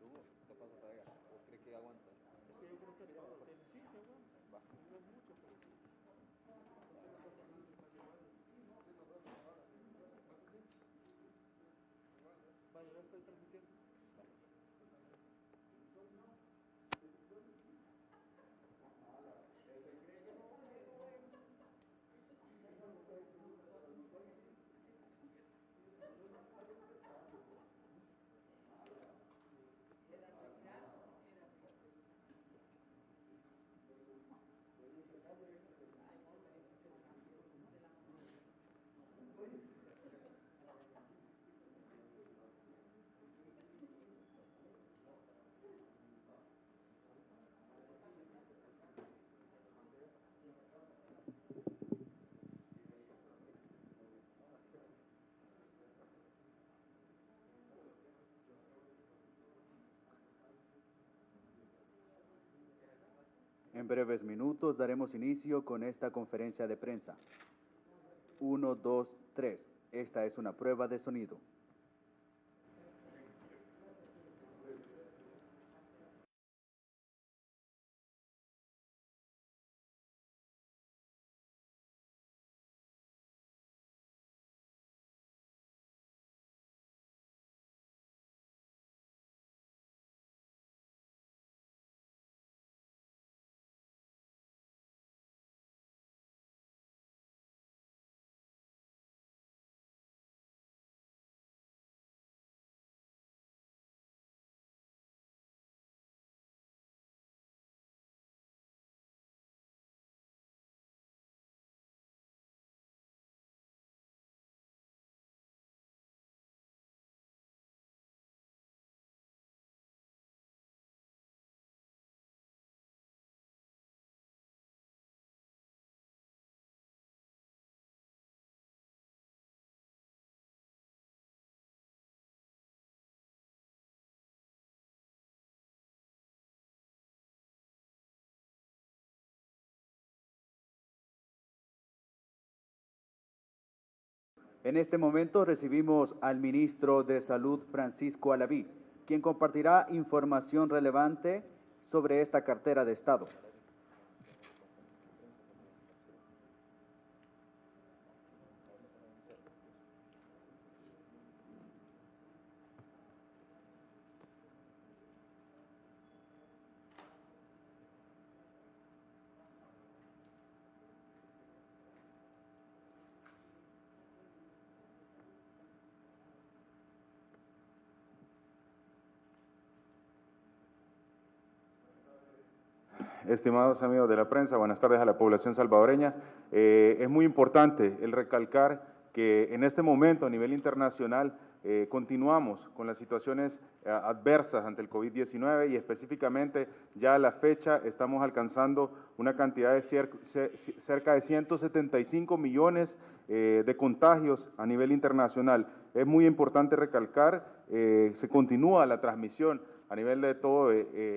jugo, capaz se traiga. ¿O cree que aguanta? Es que yo creo que todo tiene, sí, se aguanta. Va. No es mucho, pero sí. Vaya, ya estoy transmitiendo. En breves minutos daremos inicio con esta conferencia de prensa. 1, 2, 3. Esta es una prueba de sonido. En este momento recibimos al ministro de Salud, Francisco Alaví, quien compartirá información relevante sobre esta cartera de Estado. Estimados amigos de la prensa, buenas tardes a la población salvadoreña. Es muy importante el recalcar que en este momento a nivel internacional continuamos con las situaciones adversas ante el COVID-19 y específicamente ya a la fecha estamos alcanzando una cantidad de cerca de 175 millones de contagios a nivel internacional. Es muy importante recalcar, se continúa la transmisión a nivel de todos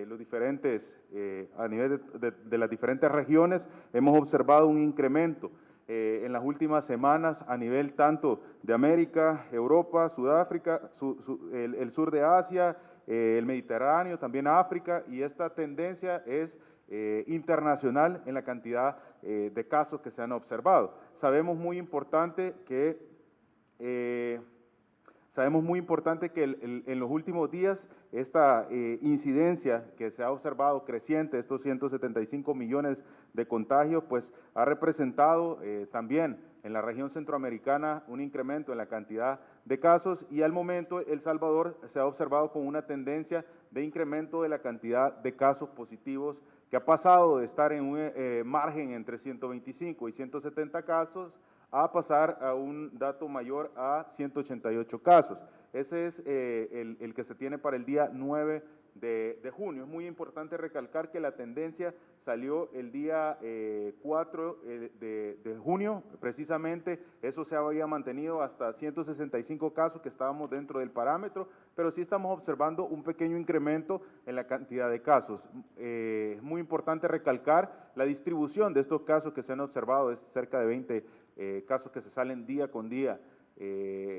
los diferentes, a nivel de las diferentes regiones, hemos observado un incremento en las últimas semanas a nivel tanto de América, Europa, Sudáfrica, el sur de Asia, el Mediterráneo, también África, y esta tendencia es internacional en la cantidad de casos que se han observado. Sabemos muy importante que en los últimos días esta incidencia que se ha observado creciente, estos 175 millones de contagios, pues ha representado también en la región centroamericana un incremento en la cantidad de casos y al momento El Salvador se ha observado con una tendencia de incremento de la cantidad de casos positivos que ha pasado de estar en un margen entre 125 y 170 casos a pasar a un dato mayor a 188 casos. Ese es el que se tiene para el día 9 de junio. Es muy importante recalcar que la tendencia salió el día 4 de junio, precisamente eso se había mantenido hasta 165 casos que estábamos dentro del parámetro, pero sí estamos observando un pequeño incremento en la cantidad de casos. Es muy importante recalcar la distribución de estos casos que se han observado, es cerca de 20 casos que se salen día con día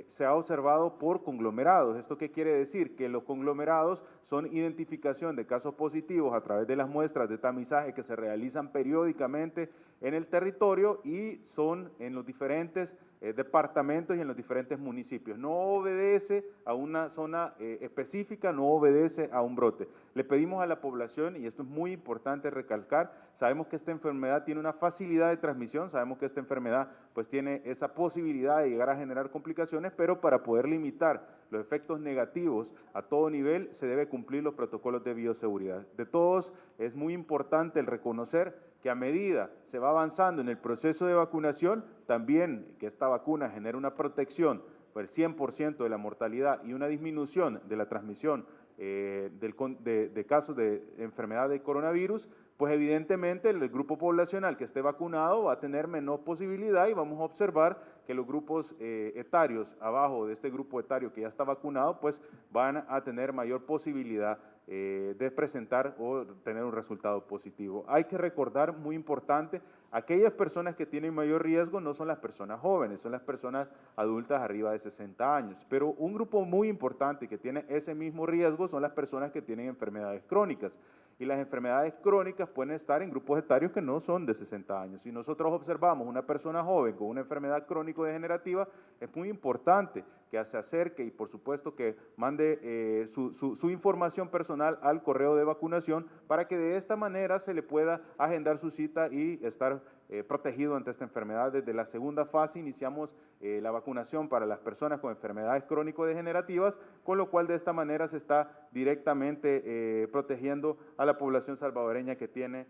se ha observado por conglomerados. ¿Esto qué quiere decir? Que los conglomerados son identificación de casos positivos a través de las muestras de tamizaje que se realizan periódicamente en el territorio y son en los diferentes departamentos y en los diferentes municipios. No obedece a una zona específica, no obedece a un brote. Le pedimos a la población, y esto es muy importante recalcar, sabemos que esta enfermedad tiene una facilidad de transmisión, sabemos que esta enfermedad pues tiene esa posibilidad de llegar a generar complicaciones, pero para poder limitar los efectos negativos a todo nivel se debe cumplir los protocolos de bioseguridad. De todos es muy importante el reconocer que a medida se va avanzando en el proceso de vacunación, también que esta vacuna genera una protección por el 100% de la mortalidad y una disminución de la transmisión de casos de enfermedad de coronavirus, pues evidentemente el grupo poblacional que esté vacunado va a tener menor posibilidad y vamos a observar que los grupos etarios abajo de este grupo etario que ya está vacunado, pues van a tener mayor posibilidad de presentar o tener un resultado positivo. Hay que recordar, muy importante, aquellas personas que tienen mayor riesgo no son las personas jóvenes, son las personas adultas arriba de 60 años, pero un grupo muy importante que tiene ese mismo riesgo son las personas que tienen enfermedades crónicas. Y las enfermedades crónicas pueden estar en grupos etarios que no son de 60 años. Si nosotros observamos una persona joven con una enfermedad crónico-degenerativa, es muy importante que se acerque y por supuesto que mande su información personal al correo de vacunación para que de esta manera se le pueda agendar su cita y estar protegido ante esta enfermedad. Desde la segunda fase iniciamos la vacunación para las personas con enfermedades crónico-degenerativas, con lo cual de esta manera se está directamente protegiendo a la población salvadoreña que tiene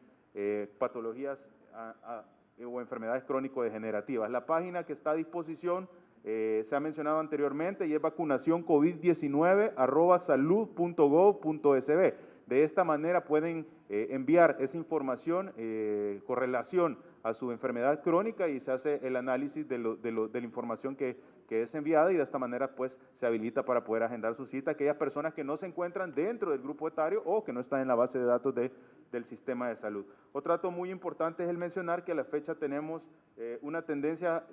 patologías o enfermedades crónico-degenerativas. La página que está a disposición se ha mencionado anteriormente y es vacunacioncovid19@salud.gov.sb. De esta manera pueden enviar esa información con relación a su enfermedad crónica y se hace el análisis de la información que es enviada y de esta manera pues se habilita para poder agendar su cita a aquellas personas que no se encuentran dentro del grupo etario o que no están en la base de datos del sistema de salud. Otro dato muy importante es el mencionar que a la fecha tenemos una tendencia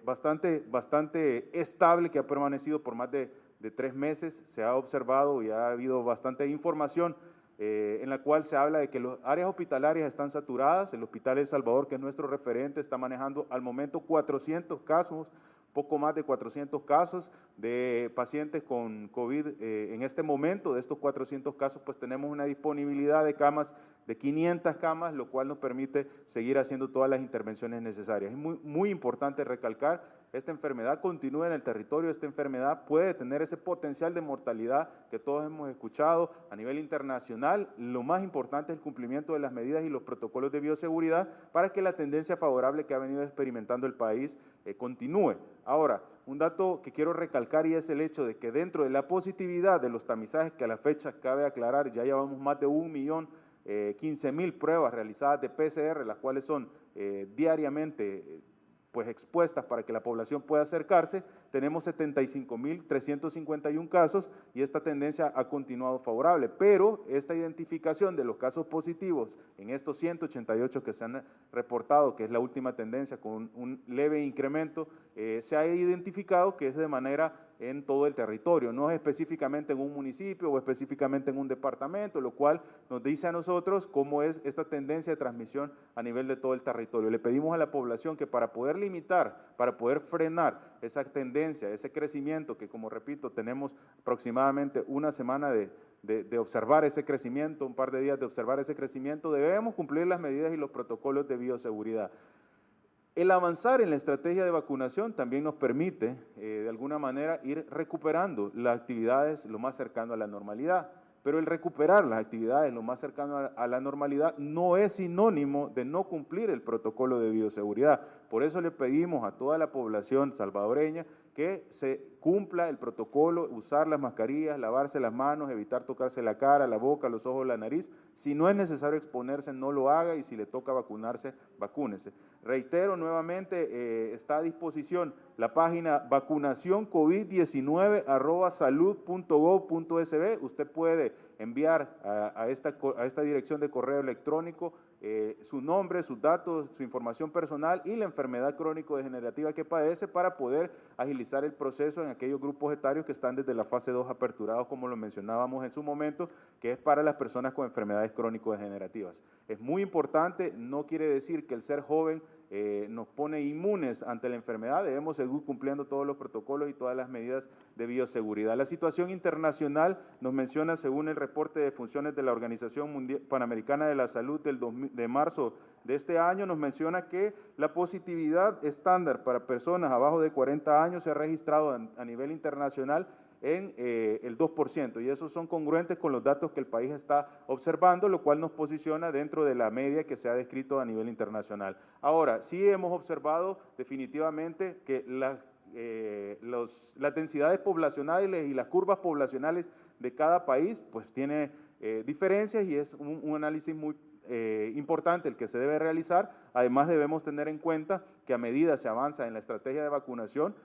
bastante estable que ha permanecido por más de 3 meses. Se ha observado y ha habido bastante información en la cual se habla de que las áreas hospitalarias están saturadas. El Hospital El Salvador, que es nuestro referente, está manejando al momento 400 casos, poco más de 400 casos de pacientes con COVID. En este momento, de estos 400 casos, pues tenemos una disponibilidad de camas de 500 camas, lo cual nos permite seguir haciendo todas las intervenciones necesarias. Es muy importante recalcar, esta enfermedad continúa en el territorio, esta enfermedad puede tener ese potencial de mortalidad que todos hemos escuchado a nivel internacional. Lo más importante es el cumplimiento de las medidas y los protocolos de bioseguridad para que la tendencia favorable que ha venido experimentando el país continúe. Ahora, un dato que quiero recalcar y es el hecho de que dentro de la positividad de los tamizajes, que a la fecha cabe aclarar, ya llevamos más de 1.015.000 pruebas realizadas de PCR, las cuales son diariamente pues expuestas para que la población pueda acercarse. Tenemos 75.351 casos y esta tendencia ha continuado favorable, pero esta identificación de los casos positivos en estos 188 que se han reportado, que es la última tendencia con un leve incremento, se ha identificado que es de manera en todo el territorio, no es específicamente en un municipio o específicamente en un departamento, lo cual nos dice a nosotros cómo es esta tendencia de transmisión a nivel de todo el territorio. Le pedimos a la población que para poder limitar, para poder frenar esa tendencia, ese crecimiento que, como repito, tenemos aproximadamente una semana de observar ese crecimiento, un par de días de observar ese crecimiento, debemos cumplir las medidas y los protocolos de bioseguridad. El avanzar en la estrategia de vacunación también nos permite, de alguna manera, ir recuperando las actividades lo más cercano a la normalidad. Pero el recuperar las actividades lo más cercano a la normalidad no es sinónimo de no cumplir el protocolo de bioseguridad. Por eso le pedimos a toda la población salvadoreña que se cumpla el protocolo, usar las mascarillas, lavarse las manos, evitar tocarse la cara, la boca, los ojos, la nariz. Si no es necesario exponerse, no lo haga y si le toca vacunarse, vacúnese. Reitero nuevamente, está a disposición la página vacunacioncovid19@salud.gov.sb. Usted puede enviar a esta dirección de correo electrónico su nombre, sus datos, su información personal y la enfermedad crónico-degenerativa que padece para poder agilizar el proceso en aquellos grupos etarios que están desde la fase 2 aperturados, como lo mencionábamos en su momento, que es para las personas con enfermedades crónico-degenerativas. Es muy importante, no quiere decir que el ser joven nos pone inmunes ante la enfermedad, debemos seguir cumpliendo todos los protocolos y todas las medidas de bioseguridad. La situación internacional nos menciona, según el reporte de funciones de la Organización Panamericana de la Salud de marzo de este año, nos menciona que la positividad estándar para personas abajo de 40 años se ha registrado a nivel internacional en el 2%, y esos son congruentes con los datos que el país está observando, lo cual nos posiciona dentro de la media que se ha descrito a nivel internacional. Ahora, sí hemos observado definitivamente que las densidades poblacionales y las curvas poblacionales de cada país pues tiene diferencias, y es un análisis muy importante el que se debe realizar. Además, debemos tener en cuenta que a medida se avanza en la estrategia de vacunación,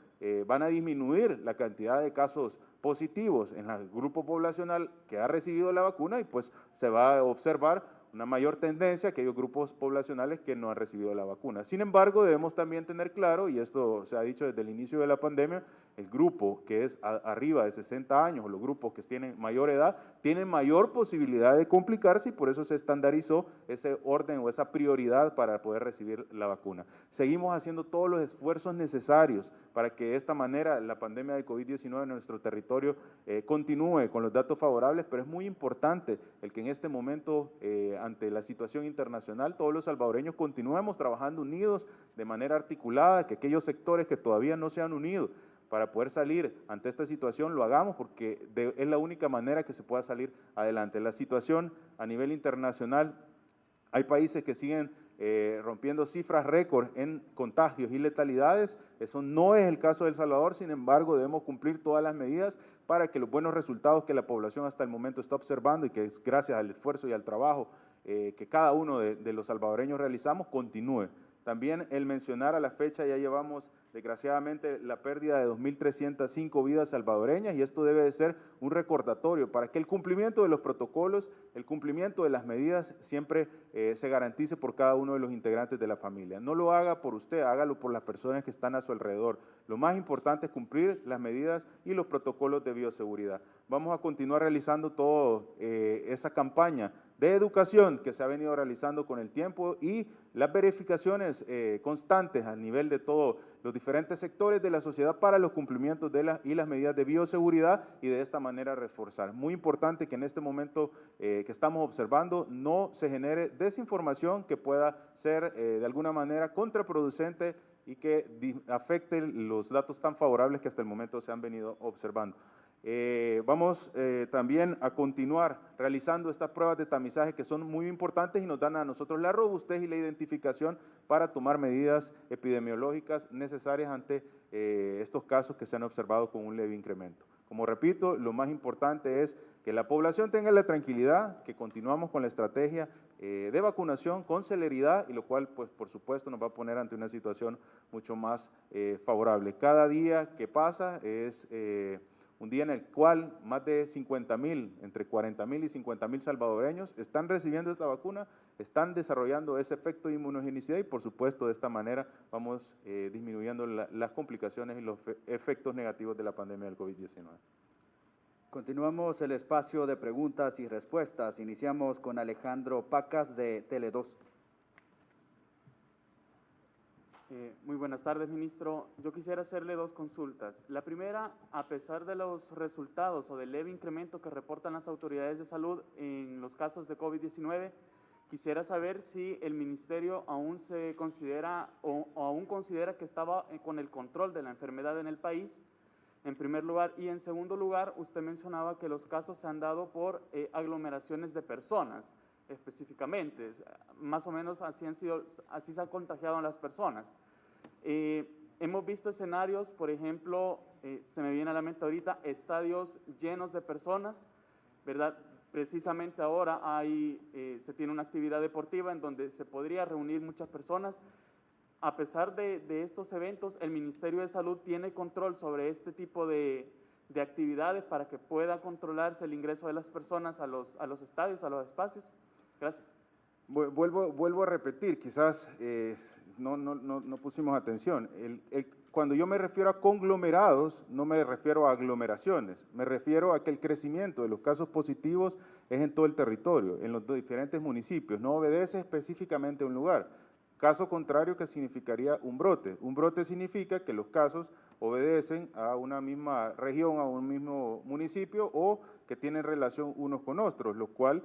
van a disminuir la cantidad de casos positivos en el grupo poblacional que ha recibido la vacuna, y pues se va a observar una mayor tendencia a aquellos grupos poblacionales que no han recibido la vacuna. Sin embargo, debemos también tener claro, y esto se ha dicho desde el inicio de la pandemia, el grupo que es arriba de 60 años, o los grupos que tienen mayor edad, tienen mayor posibilidad de complicarse, y por eso se estandarizó ese orden o esa prioridad para poder recibir la vacuna. Seguimos haciendo todos los esfuerzos necesarios para que de esta manera la pandemia de COVID-19 en nuestro territorio continúe con los datos favorables, pero es muy importante el que en este momento, ante la situación internacional, todos los salvadoreños continuemos trabajando unidos de manera articulada, que aquellos sectores que todavía no se han unido para poder salir ante esta situación lo hagamos, porque es la única manera que se pueda salir adelante. La situación a nivel internacional, hay países que siguen rompiendo cifras récord en contagios y letalidades. Eso no es el caso de El Salvador. Sin embargo, debemos cumplir todas las medidas para que los buenos resultados que la población hasta el momento está observando, y que es gracias al esfuerzo y al trabajo que cada uno de los salvadoreños realizamos, continúe. También el mencionar a la fecha, ya llevamos desgraciadamente la pérdida de 2.305 vidas salvadoreñas, y esto debe de ser un recordatorio para que el cumplimiento de los protocolos, el cumplimiento de las medidas siempre se garantice por cada uno de los integrantes de la familia. No lo haga por usted, hágalo por las personas que están a su alrededor. Lo más importante es cumplir las medidas y los protocolos de bioseguridad. Vamos a continuar realizando toda esa campaña de educación que se ha venido realizando con el tiempo, y las verificaciones constantes a nivel de todos los diferentes sectores de la sociedad para los cumplimientos de las medidas de bioseguridad, y de esta manera reforzar. Muy importante que en este momento que estamos observando no se genere desinformación que pueda ser de alguna manera contraproducente y que afecte los datos tan favorables que hasta el momento se han venido observando. Vamos también a continuar realizando estas pruebas de tamizaje que son muy importantes y nos dan a nosotros la robustez y la identificación para tomar medidas epidemiológicas necesarias ante estos casos que se han observado con un leve incremento. Como repito, lo más importante es que la población tenga la tranquilidad, que continuamos con la estrategia de vacunación con celeridad, y lo cual, pues, por supuesto, nos va a poner ante una situación mucho más favorable. Cada día que pasa es un día en el cual más de 50.000, entre 40.000 y 50.000 salvadoreños están recibiendo esta vacuna, están desarrollando ese efecto de inmunogenicidad, y por supuesto de esta manera vamos disminuyendo las complicaciones y los efectos negativos de la pandemia del COVID-19. Continuamos el espacio de preguntas y respuestas. Iniciamos con Alejandro Pacas de Tele2. Muy buenas tardes, ministro. Yo quisiera hacerle dos consultas. La primera, a pesar de los resultados o del leve incremento que reportan las autoridades de salud en los casos de COVID-19, quisiera saber si el ministerio aún se considera o aún considera que estaba con el control de la enfermedad en el país, en primer lugar. Y en segundo lugar, usted mencionaba que los casos se han dado por aglomeraciones de personas, específicamente, más o menos así se han contagiado a las personas. Hemos visto escenarios, por ejemplo, se me viene a la mente ahorita, estadios llenos de personas, ¿verdad? Precisamente ahora se tiene una actividad deportiva en donde se podría reunir muchas personas. a pesar de estos eventos, el Ministerio de Salud tiene control sobre este tipo de actividades para que pueda controlarse el ingreso de las personas a los estadios, a los espacios. Gracias. Vuelvo a repetir, quizás no pusimos atención. Cuando yo me refiero a conglomerados, no me refiero a aglomeraciones, me refiero a que el crecimiento de los casos positivos es en todo el territorio, en los diferentes municipios, no obedece específicamente a un lugar. Caso contrario, que significaría un brote. Un brote significa que los casos obedecen a una misma región, a un mismo municipio o que tienen relación unos con otros, lo cual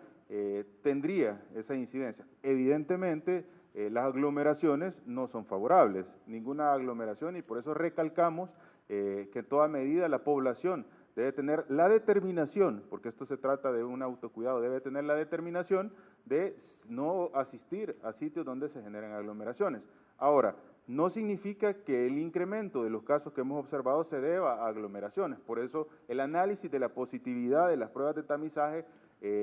tendría esa incidencia. Evidentemente, las aglomeraciones no son favorables, ninguna aglomeración, y por eso recalcamos que en toda medida la población debe tener la determinación, porque esto se trata de un autocuidado, debe tener la determinación de no asistir a sitios donde se generan aglomeraciones. Ahora, no significa que el incremento de los casos que hemos observado se deba a aglomeraciones, por eso el análisis de la positividad de las pruebas de tamizaje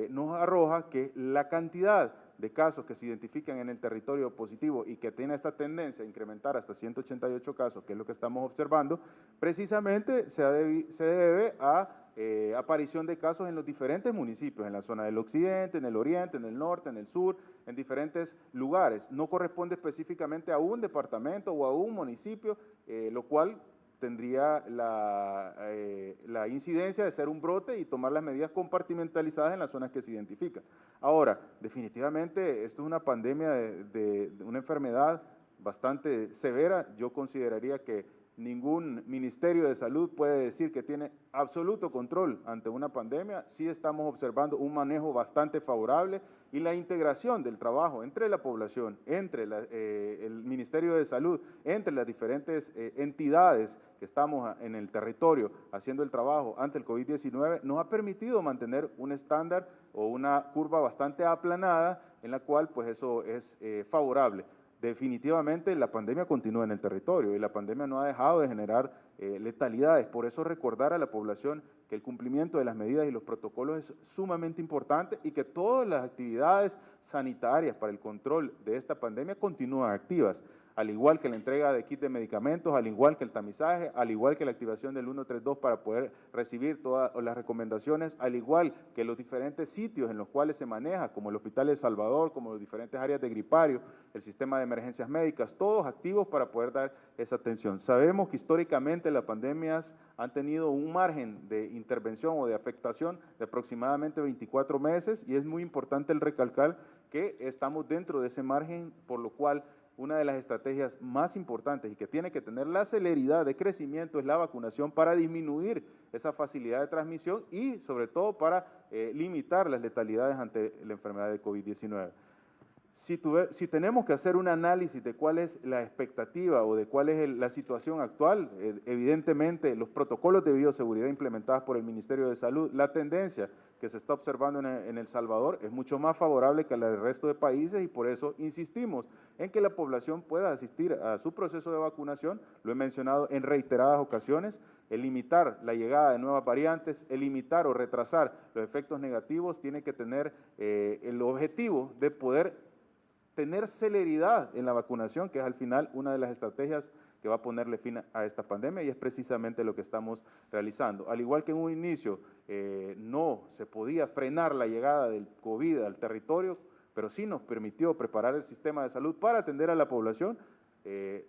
nos arroja que la cantidad de casos que se identifican en el territorio positivo y que tiene esta tendencia a incrementar hasta 188 casos, que es lo que estamos observando, precisamente se debe a aparición de casos en los diferentes municipios, en la zona del occidente, en el oriente, en el norte, en el sur, en diferentes lugares. No corresponde específicamente a un departamento o a un municipio, lo cual tendría la incidencia de ser un brote y tomar las medidas compartimentalizadas en las zonas que se identifican. Ahora, definitivamente, esto es una pandemia de una enfermedad bastante severa. Yo consideraría que ningún Ministerio de Salud puede decir que tiene absoluto control ante una pandemia. Sí estamos observando un manejo bastante favorable y la integración del trabajo entre la población, entre el Ministerio de Salud, entre las diferentes entidades que estamos en el territorio haciendo el trabajo ante el COVID-19, nos ha permitido mantener un estándar o una curva bastante aplanada en la cual pues eso es favorable. Definitivamente la pandemia continúa en el territorio y la pandemia no ha dejado de generar letalidades. Por eso recordar a la población que el cumplimiento de las medidas y los protocolos es sumamente importante y que todas las actividades sanitarias para el control de esta pandemia continúan activas, al igual que la entrega de kits de medicamentos, al igual que el tamizaje, al igual que la activación del 132 para poder recibir todas las recomendaciones, al igual que los diferentes sitios en los cuales se maneja, como el Hospital El Salvador, como las diferentes áreas de gripario, el sistema de emergencias médicas, todos activos para poder dar esa atención. Sabemos que históricamente las pandemias han tenido un margen de intervención o de afectación de aproximadamente 24 meses y es muy importante el recalcar que estamos dentro de ese margen, por lo cual una de las estrategias más importantes y que tiene que tener la celeridad de crecimiento es la vacunación para disminuir esa facilidad de transmisión y sobre todo para limitar las letalidades ante la enfermedad de COVID-19. Si tenemos que hacer un análisis de cuál es la expectativa o de cuál es la situación actual, evidentemente los protocolos de bioseguridad implementados por el Ministerio de Salud, la tendencia que se está observando en El Salvador es mucho más favorable que la del resto de países y por eso insistimos en que la población pueda asistir a su proceso de vacunación, lo he mencionado en reiteradas ocasiones, el limitar la llegada de nuevas variantes, el limitar o retrasar los efectos negativos tiene que tener el objetivo de poder tener celeridad en la vacunación, que es al final una de las estrategias que va a ponerle fin a esta pandemia y es precisamente lo que estamos realizando. Al igual que en un inicio no se podía frenar la llegada del COVID al territorio, pero sí nos permitió preparar el sistema de salud para atender a la población,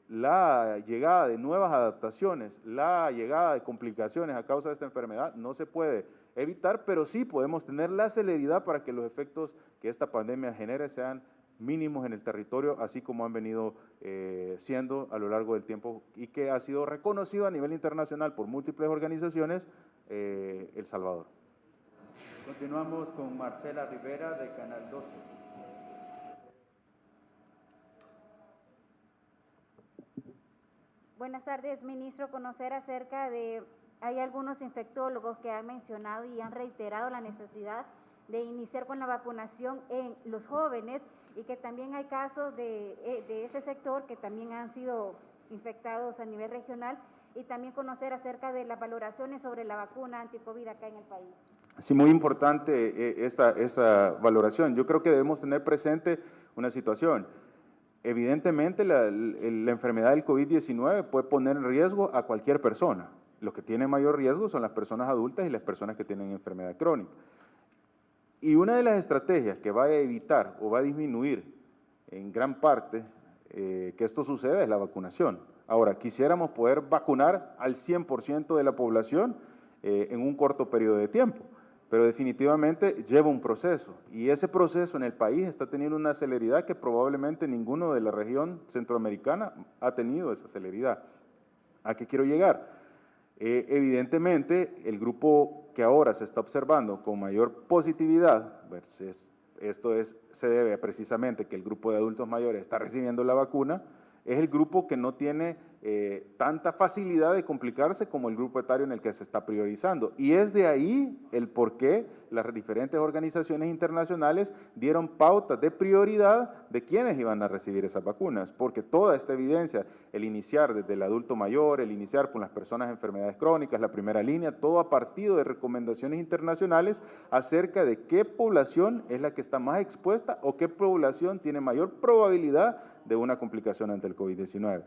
la llegada de nuevas adaptaciones, la llegada de complicaciones a causa de esta enfermedad no se puede evitar, pero sí podemos tener la celeridad para que los efectos que esta pandemia genere sean mínimos en el territorio, así como han venido siendo a lo largo del tiempo y que ha sido reconocido a nivel internacional por múltiples organizaciones, El Salvador. Continuamos con Marcela Rivera de Canal 12. Buenas tardes, ministro. Conocer acerca de, hay algunos infectólogos que han mencionado y han reiterado la necesidad de iniciar con la vacunación en los jóvenes y que también hay casos de ese sector que también han sido infectados a nivel regional y también conocer acerca de las valoraciones sobre la vacuna anti-COVID acá en el país. Sí, muy importante esa valoración. Yo creo que debemos tener presente una situación. evidentemente la enfermedad del COVID-19 puede poner en riesgo a cualquier persona. Los que tienen mayor riesgo son las personas adultas y las personas que tienen enfermedad crónica. Y una de las estrategias que va a evitar o va a disminuir en gran parte que esto suceda es la vacunación. Ahora, quisiéramos poder vacunar al 100% de la población en un corto periodo de tiempo, pero definitivamente lleva un proceso, y ese proceso en el país está teniendo una celeridad que probablemente ninguno de la región centroamericana ha tenido esa celeridad. ¿A qué quiero llegar? Evidentemente, el grupo que ahora se está observando con mayor positividad, se debe precisamente que el grupo de adultos mayores está recibiendo la vacuna, es el grupo que no tiene tanta facilidad de complicarse como el grupo etario en el que se está priorizando. Y es de ahí el por qué las diferentes organizaciones internacionales dieron pautas de prioridad de quiénes iban a recibir esas vacunas, porque toda esta evidencia, el iniciar desde el adulto mayor, el iniciar con las personas de enfermedades crónicas, la primera línea, todo a partir de recomendaciones internacionales acerca de qué población es la que está más expuesta o qué población tiene mayor probabilidad de una complicación ante el COVID-19.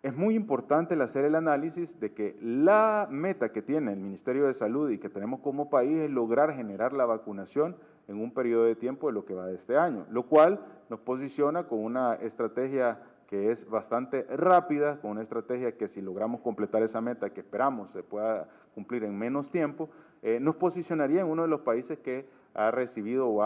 Es muy importante hacer el análisis de que la meta que tiene el Ministerio de Salud y que tenemos como país es lograr generar la vacunación en un periodo de tiempo de lo que va de este año, lo cual nos posiciona con una estrategia que es bastante rápida, con una estrategia que si logramos completar esa meta que esperamos se pueda cumplir en menos tiempo, nos posicionaría en uno de los países que ha recibido o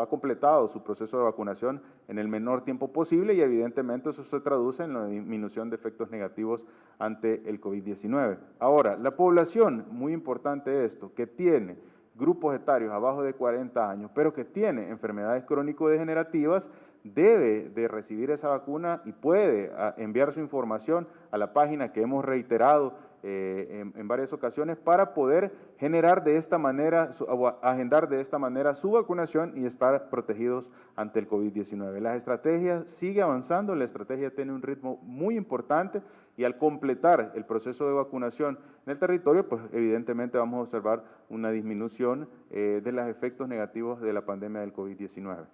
ha completado su proceso de vacunación en el menor tiempo posible, y evidentemente eso se traduce en la disminución de efectos negativos ante el COVID-19. Ahora, la población, muy importante esto, que tiene grupos etarios abajo de 40 años, pero que tiene enfermedades crónico-degenerativas, debe de recibir esa vacuna y puede enviar su información a la página que hemos reiterado en varias ocasiones para poder generar de esta manera, agendar de esta manera su vacunación y estar protegidos ante el COVID-19. Las estrategias sigue avanzando, la estrategia tiene un ritmo muy importante y al completar el proceso de vacunación en el territorio, pues evidentemente vamos a observar una disminución de los efectos negativos de la pandemia del COVID-19.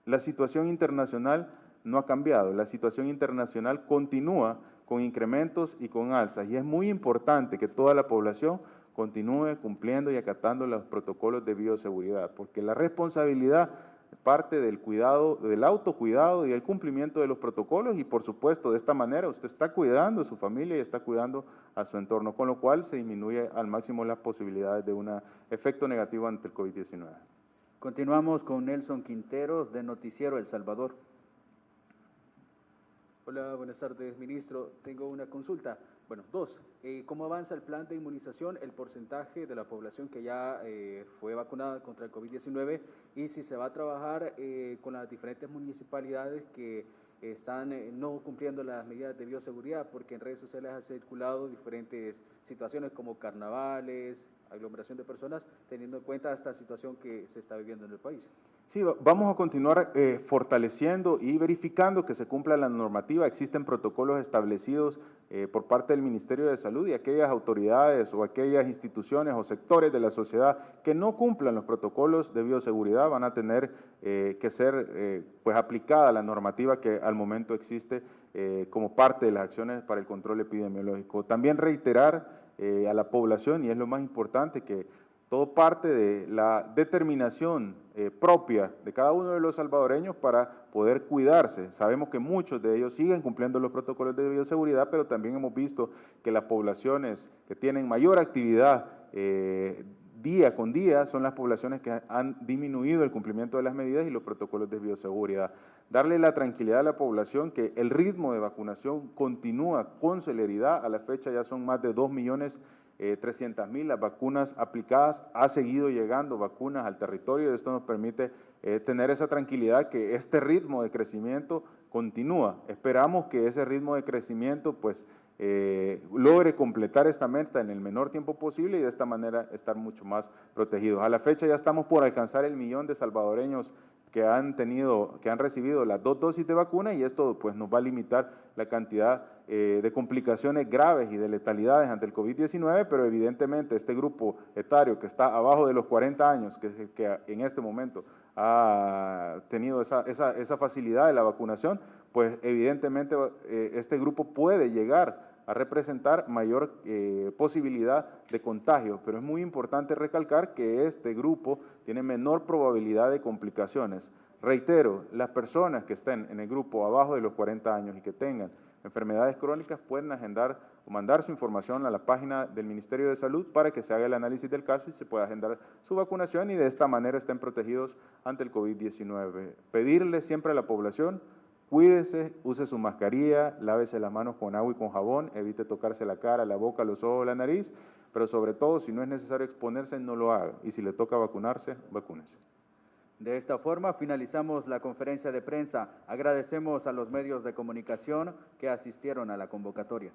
La situación internacional no ha cambiado, la situación internacional continúa con incrementos y con alzas, y es muy importante que toda la población continúe cumpliendo y acatando los protocolos de bioseguridad, porque la responsabilidad parte del cuidado, del autocuidado y el cumplimiento de los protocolos, y por supuesto de esta manera usted está cuidando a su familia y está cuidando a su entorno, con lo cual se disminuye al máximo las posibilidades de un efecto negativo ante el COVID-19. Continuamos con Nelson Quinteros, de Noticiero El Salvador. Hola, buenas tardes, ministro. Tengo una consulta. Bueno, dos. ¿Cómo avanza el plan de inmunización, el porcentaje de la población que ya fue vacunada contra el COVID-19 y si se va a trabajar con las diferentes municipalidades que están no cumpliendo las medidas de bioseguridad? Porque en redes sociales ha circulado diferentes situaciones como carnavales, aglomeración de personas, teniendo en cuenta esta situación que se está viviendo en el país. Sí, vamos a continuar fortaleciendo y verificando que se cumpla la normativa. Existen protocolos establecidos por parte del Ministerio de Salud, y aquellas autoridades o aquellas instituciones o sectores de la sociedad que no cumplan los protocolos de bioseguridad van a tener que ser pues aplicada la normativa que al momento existe como parte de las acciones para el control epidemiológico. También reiterar a la población, y es lo más importante, que todo parte de la determinación propia de cada uno de los salvadoreños para poder cuidarse. Sabemos que muchos de ellos siguen cumpliendo los protocolos de bioseguridad, pero también hemos visto que las poblaciones que tienen mayor actividad día con día son las poblaciones que han disminuido el cumplimiento de las medidas y los protocolos de bioseguridad. Darle la tranquilidad a la población que el ritmo de vacunación continúa con celeridad. A la fecha ya son más de 2.300.000 las vacunas aplicadas. Ha seguido llegando vacunas al territorio, y esto nos permite tener esa tranquilidad que este ritmo de crecimiento continúa. Esperamos que ese ritmo de crecimiento pues logre completar esta meta en el menor tiempo posible y de esta manera estar mucho más protegidos. A la fecha ya estamos por alcanzar el 1.000.000 de salvadoreños que han recibido las 2 dosis de vacuna, y esto pues nos va a limitar la cantidad de complicaciones graves y de letalidades ante el COVID-19, pero evidentemente este grupo etario que está abajo de los 40 años, que es el que en este momento ha tenido esa facilidad de la vacunación, pues evidentemente este grupo puede llegar a representar mayor posibilidad de contagio, pero es muy importante recalcar que este grupo tiene menor probabilidad de complicaciones. Reitero, las personas que estén en el grupo abajo de los 40 años y que tengan enfermedades crónicas pueden agendar o mandar su información a la página del Ministerio de Salud para que se haga el análisis del caso y se pueda agendar su vacunación y de esta manera estén protegidos ante el COVID-19. Pedirle siempre a la población: cuídese, use su mascarilla, lávese las manos con agua y con jabón, evite tocarse la cara, la boca, los ojos, la nariz, pero sobre todo, si no es necesario exponerse, no lo haga. Y si le toca vacunarse, vacúnese. De esta forma finalizamos la conferencia de prensa. Agradecemos a los medios de comunicación que asistieron a la convocatoria.